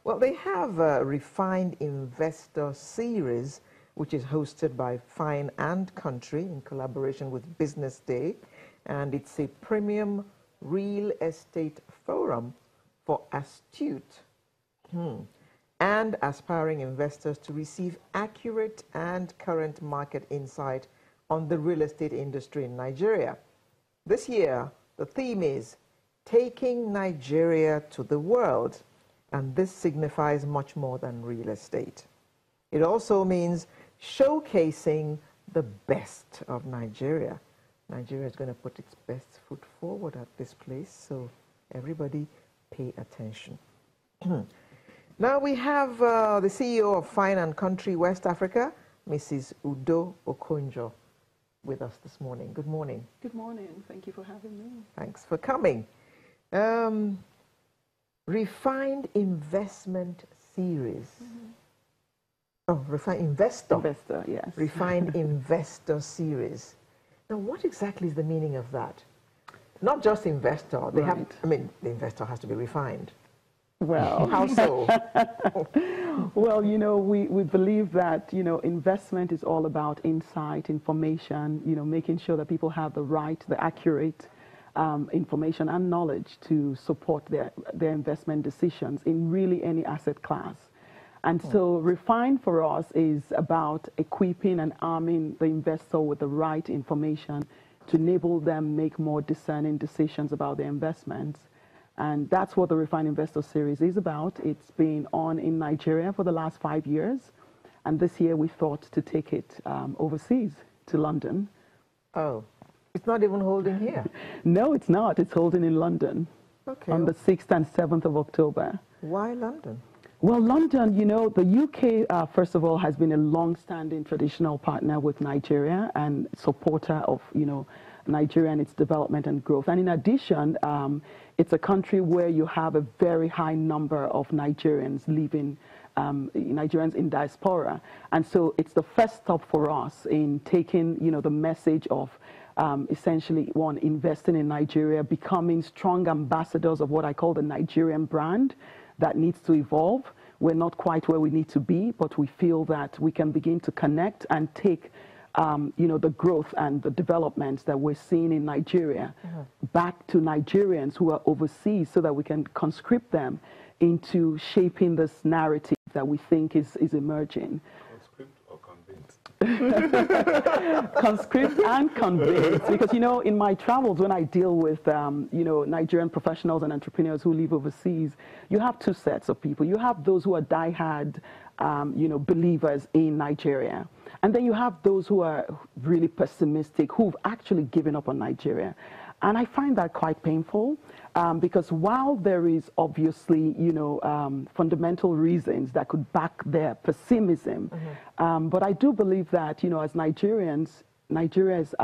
Well, they have a Refined Investor series, which is hosted by Fine and Country in collaboration with Business Day. And it's a premium real estate forum for astute and aspiring investors to receive accurate and current market insight on the real estate industry in Nigeria. This year, the theme is Taking Nigeria to the World, and this signifies much more than real estate. It also means showcasing the best of Nigeria. Nigeria is going to put its best foot forward at this place, so everybody pay attention. Now we have the CEO of Fine and Country West Africa, Mrs. Udo Okonjo, with us this morning. Good morning. Good morning. Thank you for having me. Thanks for coming. Refined Investment Series. Oh, Refined Investor. Investor, yes. Refined Investor Series. Now, what exactly is the meaning of that? Not just investor. They have, I mean, the investor has to be refined. Well, how so? Well, you know, we believe that, you know, investment is all about insight, information, you know, making sure that people have the right, the accurate information and knowledge to support their investment decisions in really any asset class. And so Refine for us is about equipping and arming the investor with the right information to enable them make more discerning decisions about their investments. And that's what the Refined Investor Series is about. It's been on in Nigeria for the last 5 years. And this year we thought to take it overseas to London. Oh, it's not even holding here? No, it's not. It's holding in London on the 6th and 7th of October. Why London? Well, London, you know, the UK, first of all, has been a long-standing traditional partner with Nigeria and supporter of, you know, Nigeria and its development and growth. And in addition, it's a country where you have a very high number of Nigerians living, Nigerians in diaspora. And so it's the first stop for us in taking, you know, the message of essentially, one, investing in Nigeria, becoming strong ambassadors of what I call the Nigerian brand that needs to evolve. We're not quite where we need to be, but we feel that we can begin to connect and take you know, the growth and the developments that we're seeing in Nigeria back to Nigerians who are overseas so that we can conscript them into shaping this narrative that we think is emerging. Conscript or convinced? Conscript and convinced, because, you know, in my travels, when I deal with, you know, Nigerian professionals and entrepreneurs who live overseas, you have two sets of people. You have those who are diehard, you know, believers in Nigeria. And then you have those who are really pessimistic, who've actually given up on Nigeria. And I find that quite painful because while there is obviously, you know, fundamental reasons that could back their pessimism, but I do believe that, you know, as Nigerians, Nigeria is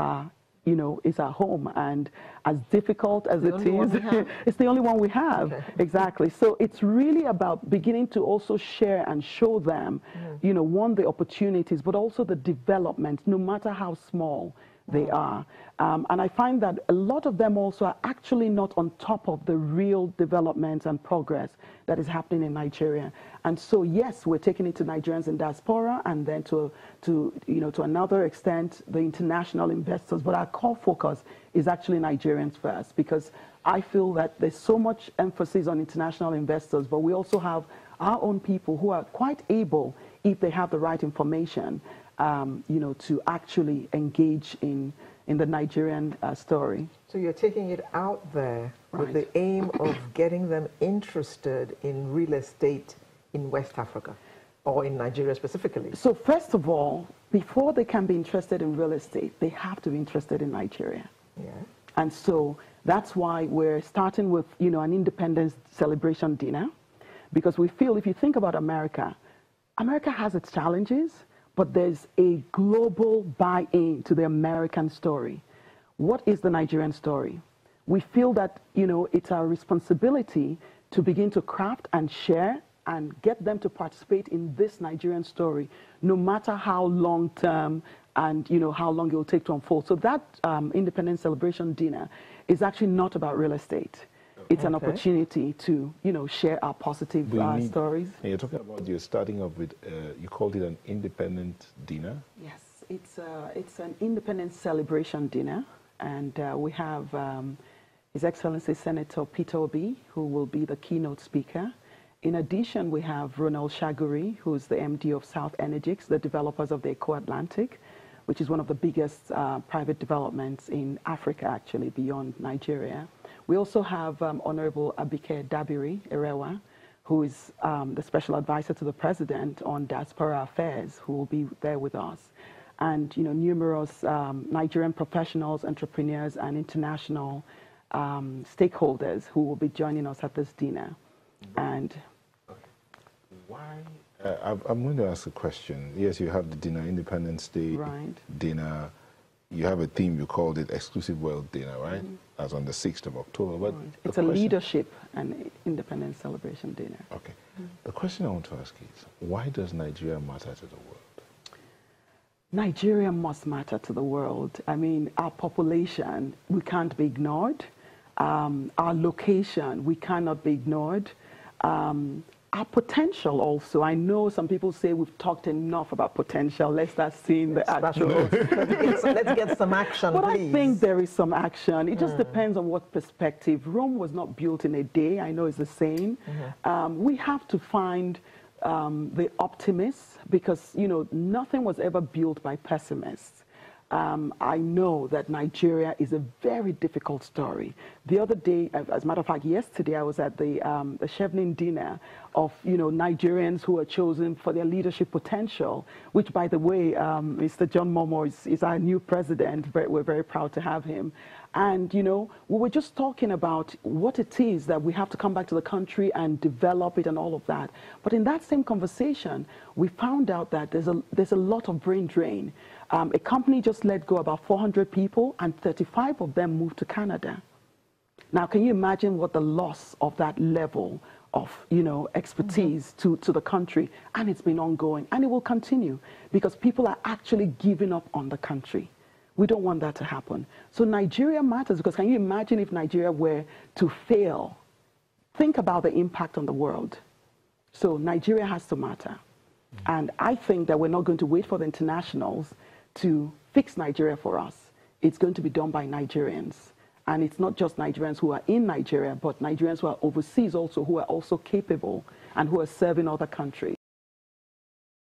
you know, is our home, and as difficult as it is, it's the only one we have. Exactly. So it's really about beginning to also share and show them, you know, one, the opportunities, but also the development, no matter how small they are. And I find that a lot of them also are actually not on top of the real developments and progress that is happening in Nigeria. And so, yes, we're taking it to Nigerians in diaspora and then to you know, to another extent, the international investors. But our core focus is actually Nigerians first, because I feel that there's so much emphasis on international investors, but we also have our own people who are quite able, if they have the right information, you know, to actually engage in the Nigerian story. So you're taking it out there with the aim of getting them interested in real estate in West Africa, or in Nigeria specifically. So first of all, before they can be interested in real estate, they have to be interested in Nigeria. Yeah. And so that's why we're starting with, you know, an independence celebration dinner, because we feel, if you think about America, America has its challenges, but there's a global buy-in to the American story. What is the Nigerian story? We feel that, you know, it's our responsibility to begin to craft and share and get them to participate in this Nigerian story, no matter how long-term and, you know, how long it will take to unfold. So that Independence Celebration dinner is actually not about real estate. it's an Okay. opportunity to, you know, share our positive stories. And you're talking about you're starting off with, you called it an independent dinner? Yes, it's an independent celebration dinner, and we have His Excellency Senator Pt.1, who will be the keynote speaker. In addition, we have Ronald Shaguri, who's the MD of South Energix, the developers of the Eco-Atlantic, which is one of the biggest private developments in Africa, actually, beyond Nigeria. We also have Honorable Abike Dabiri Erewa, who is the special advisor to the president on diaspora affairs, who will be there with us. And, you know, numerous Nigerian professionals, entrepreneurs, and international stakeholders who will be joining us at this dinner. And why? I'm going to ask a question. Yes, you have the dinner, Independence Day dinner. You have a theme, you called it Exclusive World Dinner, right? That's on the 6th of October. But it's a leadership and independence celebration dinner. Okay. The question I want to ask is, why does Nigeria matter to the world? Nigeria must matter to the world. I mean, our population, we can't be ignored. Our location, we cannot be ignored. Our potential also. I know some people say we've talked enough about potential. Let's start seeing the actual. Let's get some action, but please. I think there is some action. It just depends on what perspective. Rome was not built in a day. I know it's the same. We have to find the optimists, because, you know, nothing was ever built by pessimists. I know that Nigeria is a very difficult story. The other day, as a matter of fact, yesterday, I was at the Chevening dinner of, you know, Nigerians who are chosen for their leadership potential, which, by the way, Mr. John Momoh is our new president. We're very proud to have him. And, you know, we were just talking about what it is that we have to come back to the country and develop it and all of that. But in that same conversation, we found out that there's a lot of brain drain. A company just let go about 400 people, and 35 of them moved to Canada. Now, can you imagine what the loss of that level of, you know, expertise to the country? And it's been ongoing, and it will continue, because people are actually giving up on the country. We don't want that to happen. So Nigeria matters, because can you imagine if Nigeria were to fail? Think about the impact on the world. So Nigeria has to matter. And I think that we're not going to wait for the internationals to fix Nigeria for us. It's going to be done by Nigerians. And it's not just Nigerians who are in Nigeria, but Nigerians who are overseas also, who are also capable and who are serving other countries.